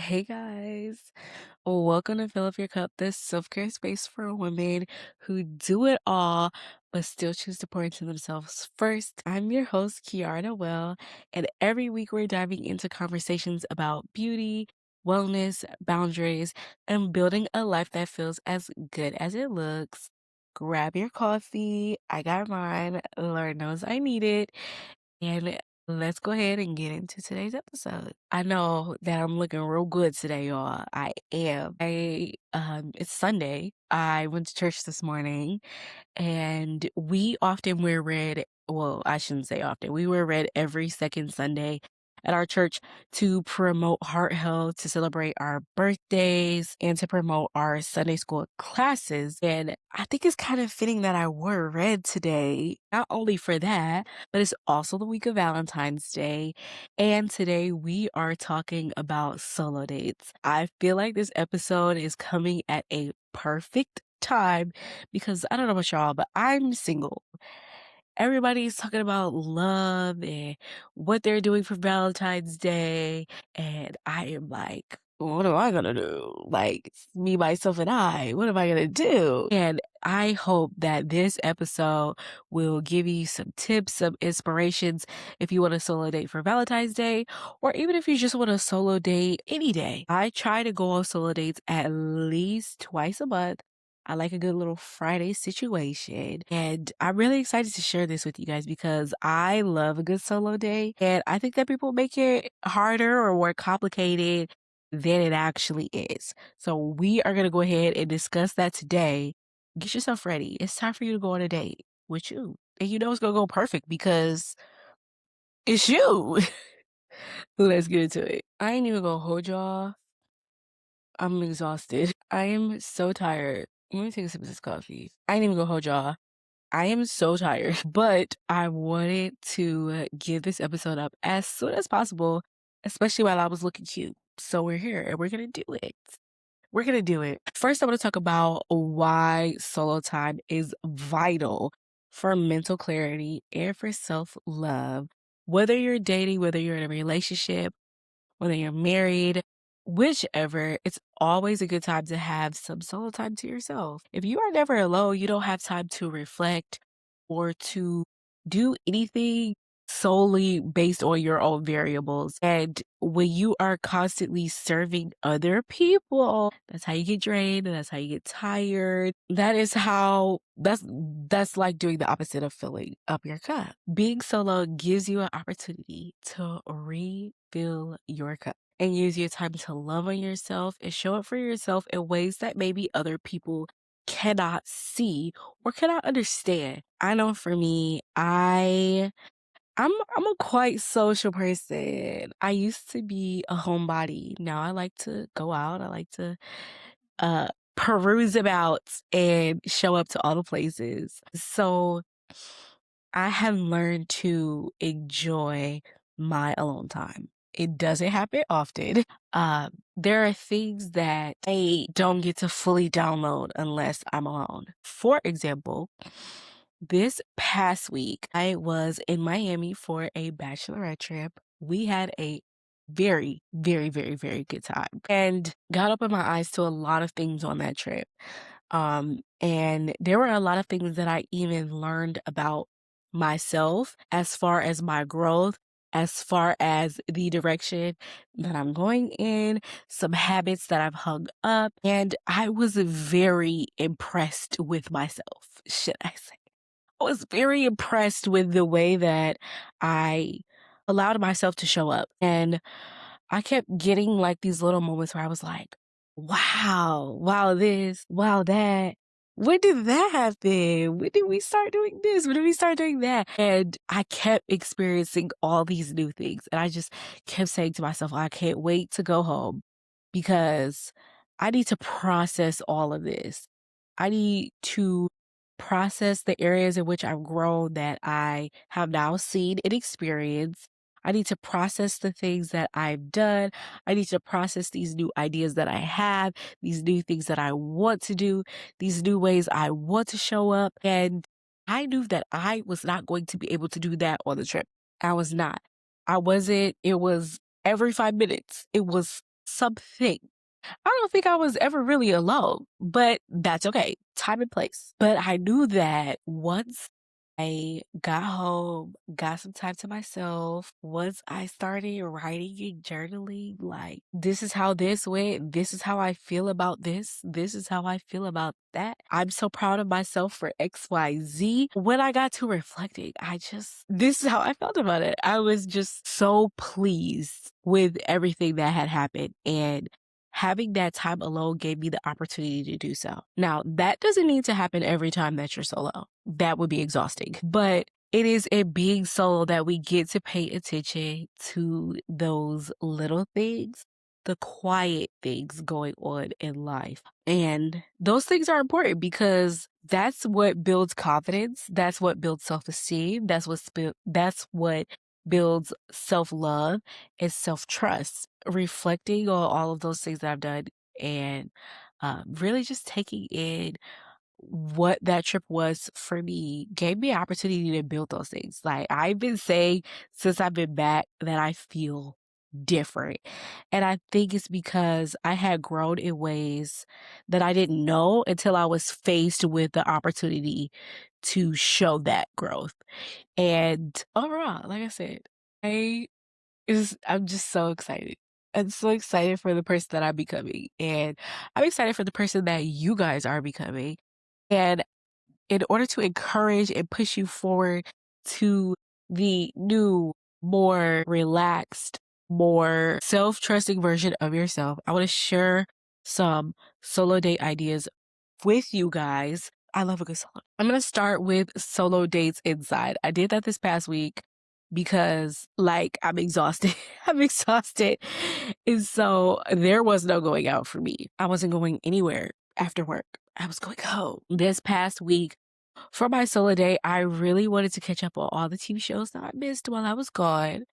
Hey guys, welcome to Fill Up Your Cup, this self-care space for women who do it all but still choose to pour into themselves first. I'm your host, Kiara Noel, and every week we're diving into conversations about beauty, wellness, boundaries, and building a life that feels as good as it looks. Grab your coffee, I got mine, Lord knows I need it, and let's go ahead and get into today's episode. I know that I'm looking real good today, y'all. I am. It's Sunday. I went to church this morning and we often wear red. Well, I shouldn't say often. We wear red every second Sunday at our church to promote heart health, to celebrate our birthdays, and to promote our Sunday school classes. And I think it's kind of fitting that I wore red today, not only for that, but it's also the week of Valentine's Day. And today we are talking about solo dates. I feel like this episode is coming at a perfect time because I don't know about y'all, but I'm single. Everybody's talking about love and what they're doing for Valentine's Day. And I am like, what am I gonna do? Like, it's me, myself, and I. What am I gonna do? And I hope that this episode will give you some tips, some inspirations if you want to solo date for Valentine's Day, or even if you just want to solo date any day. I try to go on solo dates at least twice a month. I like a good little Friday situation. And I'm really excited to share this with you guys because I love a good solo day. And I think that people make it harder or more complicated than it actually is. So we are going to go ahead and discuss that today. Get yourself ready. It's time for you to go on a date with you. And you know it's going to go perfect because it's you. Let's get into it. I ain't even going to hold y'all. I'm exhausted. I am so tired. Let me take a sip of this coffee. I ain't even gonna hold y'all. I am so tired, but I wanted to give this episode up as soon as possible, especially while I was looking cute. So we're here and we're gonna do it. We're gonna do it. First, I want to talk about why solo time is vital for mental clarity and for self-love. Whether you're dating, whether you're in a relationship, whether you're married, whichever, it's always a good time to have some solo time to yourself. If you are never alone, you don't have time to reflect or to do anything solely based on your own variables. And when you are constantly serving other people, that's how you get drained and that's how you get tired. That's like doing the opposite of filling up your cup. Being solo gives you an opportunity to refill your cup and use your time to love on yourself and show up for yourself in ways that maybe other people cannot see or cannot understand. I know for me, I'm a quite social person. I used to be a homebody. Now I like to go out. I like to uh peruse about and show up to all the places. So I have learned to enjoy my alone time. It doesn't happen often. There are things that I don't get to fully download unless I'm alone. For example, this past week, I was in Miami for a bachelorette trip. We had a very, very, very, very good time and got opened my eyes to a lot of things on that trip. And there were a lot of things that I even learned about myself as far as my growth, as far as the direction that I'm going in, some habits that I've hung up, and I was very impressed with myself, should I say. I was very impressed with the way that I allowed myself to show up. And I kept getting like these little moments where I was like, wow, wow, this, wow, that. When did that happen? When did we start doing this? When did we start doing that? And I kept experiencing all these new things. And I just kept saying to myself, I can't wait to go home because I need to process all of this. I need to process the areas in which I've grown that I have now seen and experienced. I need to process the things that I've done. I need to process these new ideas that I have, these new things that I want to do, these new ways I want to show up. And I knew that I was not going to be able to do that on the trip. I was not. I wasn't. It was every 5 minutes. It was something. I don't think I was ever really alone, but that's okay. Time and place. But I knew that once I got home, got some time to myself, once I started writing and journaling, like, this is how this went, this is how I feel about this is how I feel about that. I'm so proud of myself for XYZ. When I got to reflecting, this is how I felt about it. I was just so pleased with everything that had happened. And having that time alone gave me the opportunity to do so. Now, that doesn't need to happen every time that you're solo. That would be exhausting. But it is in being solo that we get to pay attention to those little things, the quiet things going on in life. And those things are important because that's what builds confidence. That's what builds self-esteem. That's what builds self-love and self-trust. Reflecting on all of those things that I've done and really just taking in what that trip was for me gave me an opportunity to build those things. Like I've been saying since I've been back that I feel different. And I think it's because I had grown in ways that I didn't know until I was faced with the opportunity to show that growth. And overall, like I said, I I'm just so excited. I'm so excited for the person that I'm becoming. And I'm excited for the person that you guys are becoming. And in order to encourage and push you forward to the new, more relaxed, more self-trusting version of yourself, I want to share some solo date ideas with you guys. I love a good solo. I'm going to start with solo dates inside. I did that this past week because like I'm exhausted. I'm exhausted. And so there was no going out for me. I wasn't going anywhere after work. I was going home. This past week for my solo day, I really wanted to catch up on all the TV shows that I missed while I was gone.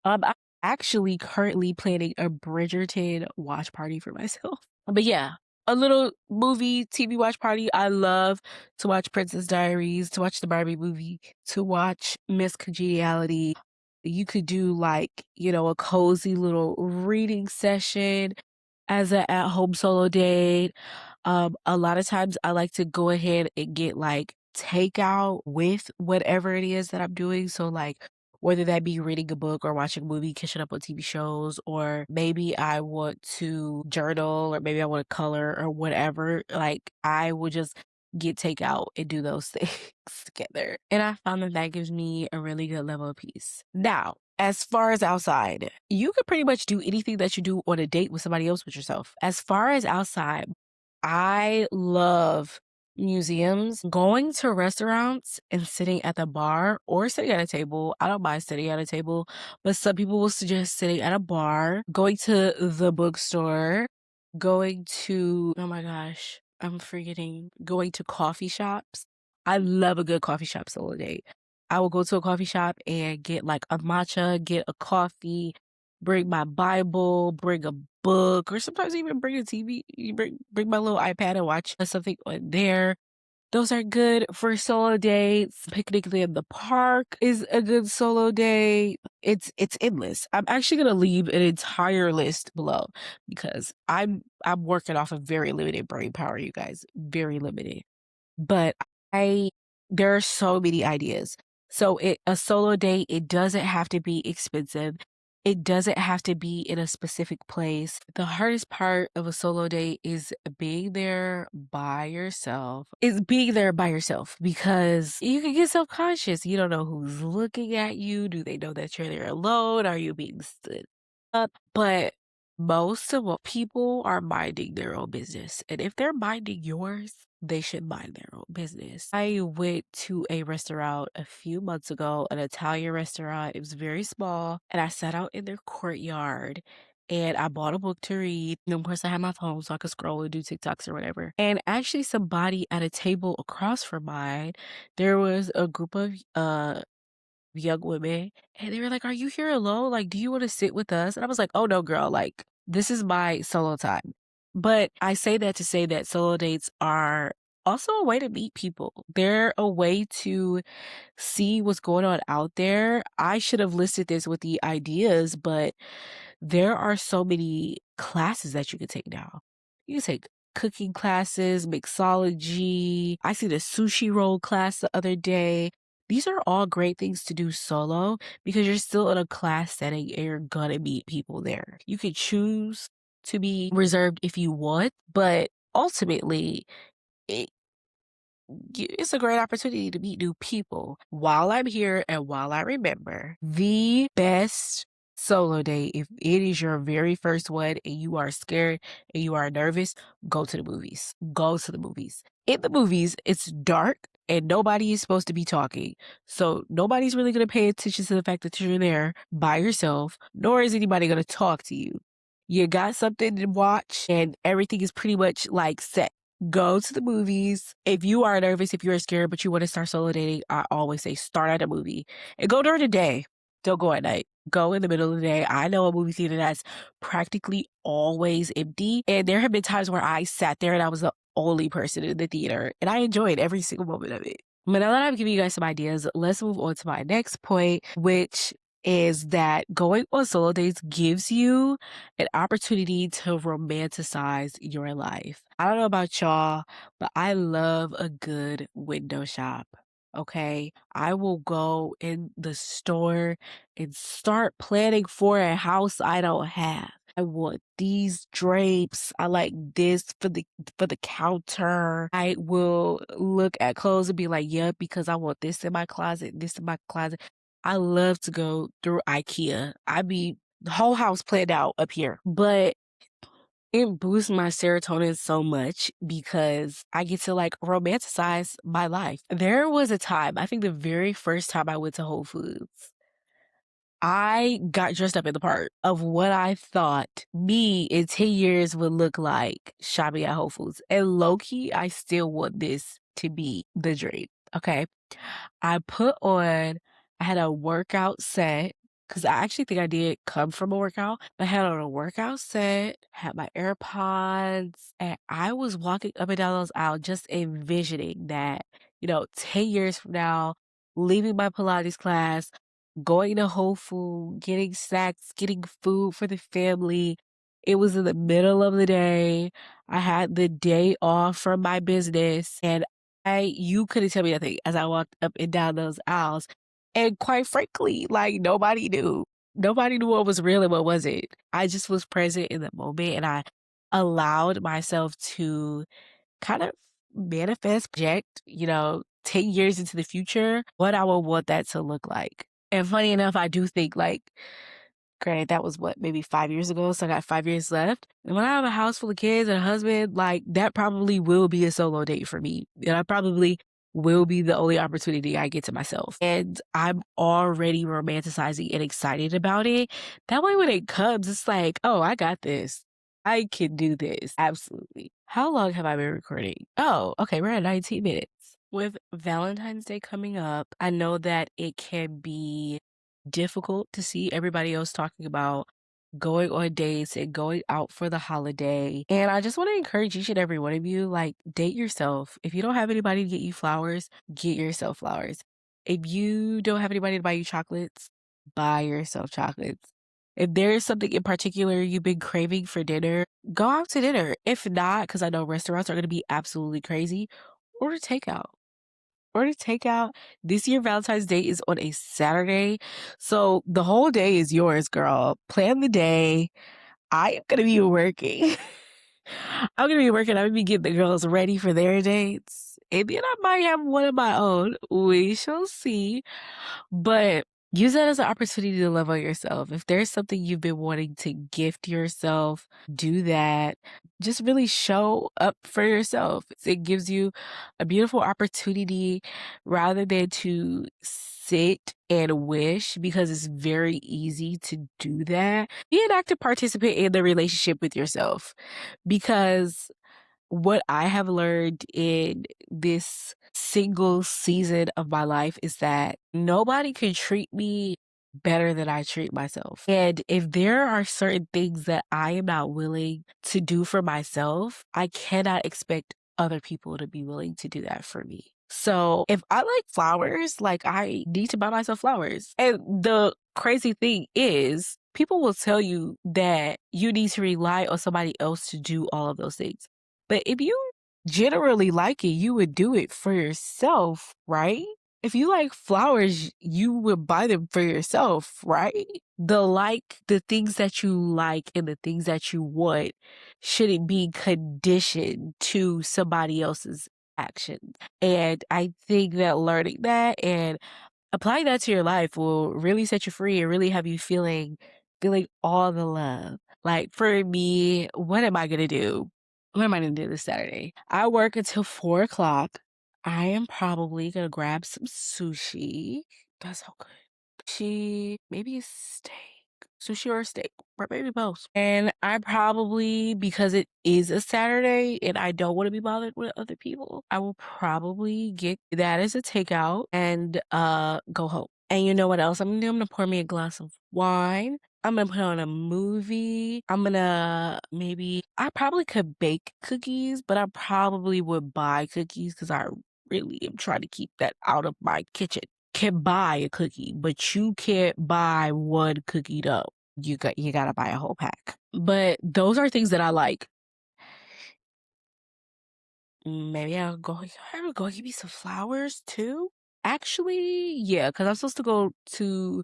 I'm actually currently planning a Bridgerton watch party for myself. But yeah, a little movie TV watch party. I love to watch Princess Diaries, to watch the Barbie movie, to watch Miss Congeniality. You could do like, a cozy little reading session as an at-home solo date. A lot of times I like to go ahead and get like takeout with whatever it is that I'm doing. So like whether that be reading a book or watching a movie, catching up on TV shows, or maybe I want to journal or maybe I want to color or whatever. Like I will just get takeout and do those things together. And I found that that gives me a really good level of peace. Now, as far as outside, you could pretty much do anything that you do on a date with somebody else with yourself. As far as outside, I love museums, going to restaurants and sitting at the bar or sitting at a table. I don't mind sitting at a table, but some people will suggest sitting at a bar, going to the bookstore, going to, oh my gosh, I'm forgetting, going to coffee shops. I love a good coffee shop solo date. I will go to a coffee shop and get like a matcha, get a coffee, bring my Bible, bring a book, or sometimes even bring a TV. You bring my little iPad and watch something on there. Those are good for solo dates. Picnicking in the park is a good solo date. It's endless. I'm actually gonna leave an entire list below because I'm working off of very limited brain power, you guys. Very limited. But I there are so many ideas. So a solo date, it doesn't have to be expensive. It doesn't have to be in a specific place. The hardest part of a solo date is being there by yourself. Is being there by yourself because you can get self-conscious. You don't know who's looking at you. Do they know that you're there alone? Are you being stood up? But most of what people are minding their own business. And if they're minding yours, they should mind their own business. I went to a restaurant a few months ago, an Italian restaurant. It was very small, and I sat out in their courtyard and I bought a book to read. And of course, I had my phone so I could scroll and do TikToks or whatever. And actually, somebody at a table across from mine, there was a group of young women, and they were like, "Are you here alone? Like, do you want to sit with us?" And I was like, "Oh no, girl, like this is my solo time." But I say that to say that solo dates are also a way to meet people. They're a way to see what's going on out there. I should have listed this with the ideas, but there are so many classes that you can take now. You can take cooking classes, mixology. I see the sushi roll class the other day. These are all great things to do solo because you're still in a class setting and you're gonna meet people there. You can choose to be reserved if you want, but ultimately, it, it's a great opportunity to meet new people. While I'm here and while I remember, the best solo date, if it is your very first one and you are scared and you are nervous, go to the movies. Go to the movies. In the movies, it's dark and nobody is supposed to be talking. So nobody's really going to pay attention to the fact that you're there by yourself, nor is anybody going to talk to you. You got something to watch and everything is pretty much like set. Go to the movies. If you are nervous, if you're scared, but you want to start solo dating, I always say start at a movie and go during the day. Don't go at night. Go in the middle of the day. I know a movie theater that's practically always empty. And there have been times where I sat there and I was the only person in the theater. And I enjoyed every single moment of it. But now that I've given you guys some ideas, let's move on to my next point, which is that going on solo dates gives you an opportunity to romanticize your life. I don't know about y'all, but I love a good window shop. Okay. I will go in the store and start planning for a house I don't have. I want these drapes. I like this for the counter. I will look at clothes and be like, yep, because I want this in my closet, this in my closet. I love to go through IKEA. I be the whole house planned out up here, but it boosts my serotonin so much because I get to like romanticize my life. There was a time, I think the very first time I went to Whole Foods, I got dressed up in the part of what I thought me in 10 years would look like shopping at Whole Foods. And low key, I still want this to be the dream. Okay. I put on, I had a workout set because I actually think I did come from a workout. I had on a workout set, had my AirPods, and I was walking up and down those aisles just envisioning that, 10 years from now, leaving my Pilates class, going to Whole Food, getting snacks, getting food for the family. It was in the middle of the day. I had the day off from my business and you couldn't tell me nothing as I walked up and down those aisles. And quite frankly, like nobody knew. Nobody knew what was real and what wasn't. I just was present in the moment and I allowed myself to kind of manifest, project, 10 years into the future, what I would want that to look like. And funny enough, I do think like, granted, that was what, maybe 5 years ago, so I got 5 years left. And when I have a house full of kids and a husband, like that probably will be a solo date for me. And I probably will be the only opportunity I get to myself. And I'm already romanticizing and excited about it. That way when it comes, it's like, oh, I got this. I can do this. Absolutely. How long have I been recording? Oh, okay, we're at 19 minutes. With Valentine's Day coming up, I know that it can be difficult to see everybody else talking about going on dates and going out for the holiday. And I just want to encourage each and every one of you, like, date yourself. If you don't have anybody to get you flowers, get yourself flowers. If you don't have anybody to buy you chocolates, buy yourself chocolates. If there is something in particular you've been craving for dinner, go out to dinner. If not, because I know restaurants are going to be absolutely crazy, order takeout. Order takeout. This year, Valentine's Day is on a Saturday. So the whole day is yours, girl. Plan the day. I am going to be working. I'm going to be working. I'm going to be getting the girls ready for their dates. And then I might have one of my own. We shall see. But use that as an opportunity to love on yourself. If there's something you've been wanting to gift yourself, do that. Just really show up for yourself. It gives you a beautiful opportunity rather than to sit and wish, because it's very easy to do that. Be an active participant in the relationship with yourself, because what I have learned in this single season of my life is that nobody can treat me better than I treat myself. And if there are certain things that I am not willing to do for myself, I cannot expect other people to be willing to do that for me. So if I like flowers, like I need to buy myself flowers. And the crazy thing is, people will tell you that you need to rely on somebody else to do all of those things. But if you generally like it, you would do it for yourself, right? If you like flowers, you would buy them for yourself, right? The things that you like and the things that you want shouldn't be conditioned to somebody else's actions. And I think that learning that and applying that to your life will really set you free and really have you feeling all the love. Like for me, what am I gonna do? What am I gonna do this Saturday? I work until 4 o'clock. I am probably gonna grab some sushi. That's so good. Maybe a steak. Sushi or a steak, or maybe both. And I probably, because it is a Saturday and I don't want to be bothered with other people, I will probably get that as a takeout and go home. And you know what else I'm gonna do? I'm gonna pour me a glass of wine. I'm gonna put on a movie. I probably could bake cookies, but I probably would buy cookies because I really am trying to keep that out of my kitchen. Can buy a cookie, but you can't buy one cookie dough. You gotta buy a whole pack. But those are things that I like. Maybe I'll go give me some flowers too. Actually, yeah, because I'm supposed to go to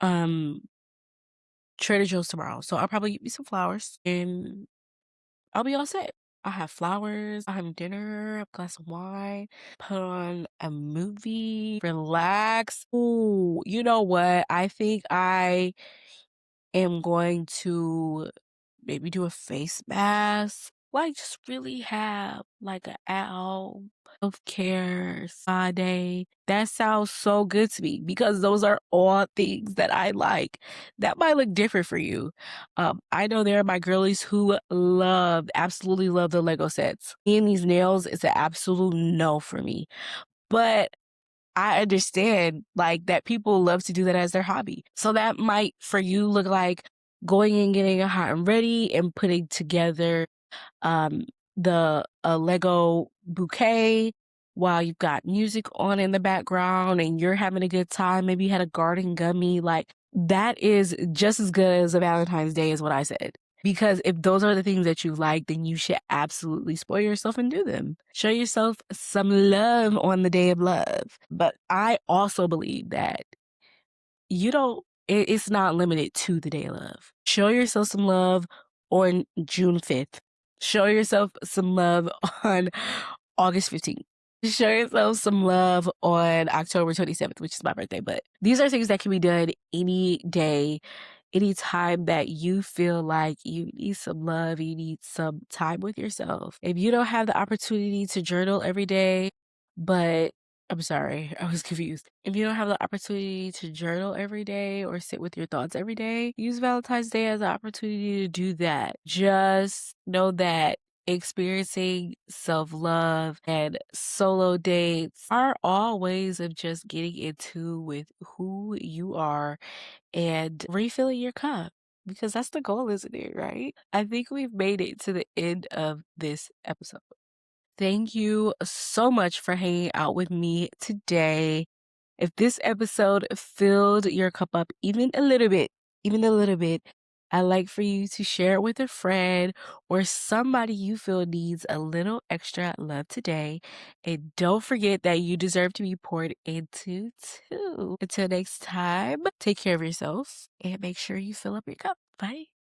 um Trader Joe's tomorrow. So I'll probably get me some flowers and I'll be all set. I'll have flowers, I'll have dinner, a glass of wine, put on a movie, relax. Ooh, you know what? I think I am going to maybe do a face mask. Like just really have like an at-home self-care spa day. That sounds so good to me because those are all things that I like. That might look different for you. I know there are my girlies who absolutely love the Lego sets. And these nails is an absolute no for me. But I understand like that people love to do that as their hobby. So that might for you look like going and getting a hot and ready and putting together um the a Lego bouquet while you've got music on in the background and you're having a good time. Maybe you had a garden gummy. Like that is just as good as a Valentine's Day is what I said. Because if those are the things that you like, then you should absolutely spoil yourself and do them. Show yourself some love on the day of love. But I also believe that it's not limited to the day of love. Show yourself some love on June 5th. Show yourself some love on August 15th. Show yourself some love on October 27th, which is my birthday. But these are things that can be done any day, anytime that you feel like you need some love, you need some time with yourself. If you don't have the opportunity to journal every day, but I'm sorry, I was confused. If you don't have the opportunity to journal every day or sit with your thoughts every day, use Valentine's Day as an opportunity to do that. Just know that experiencing self-love and solo dates are all ways of just getting into with who you are and refilling your cup because that's the goal, isn't it? Right? I think we've made it to the end of this episode. Thank you so much for hanging out with me today. If this episode filled your cup up even a little bit, I'd like for you to share it with a friend or somebody you feel needs a little extra love today. And don't forget that you deserve to be poured into too. Until next time, take care of yourself and make sure you fill up your cup. Bye.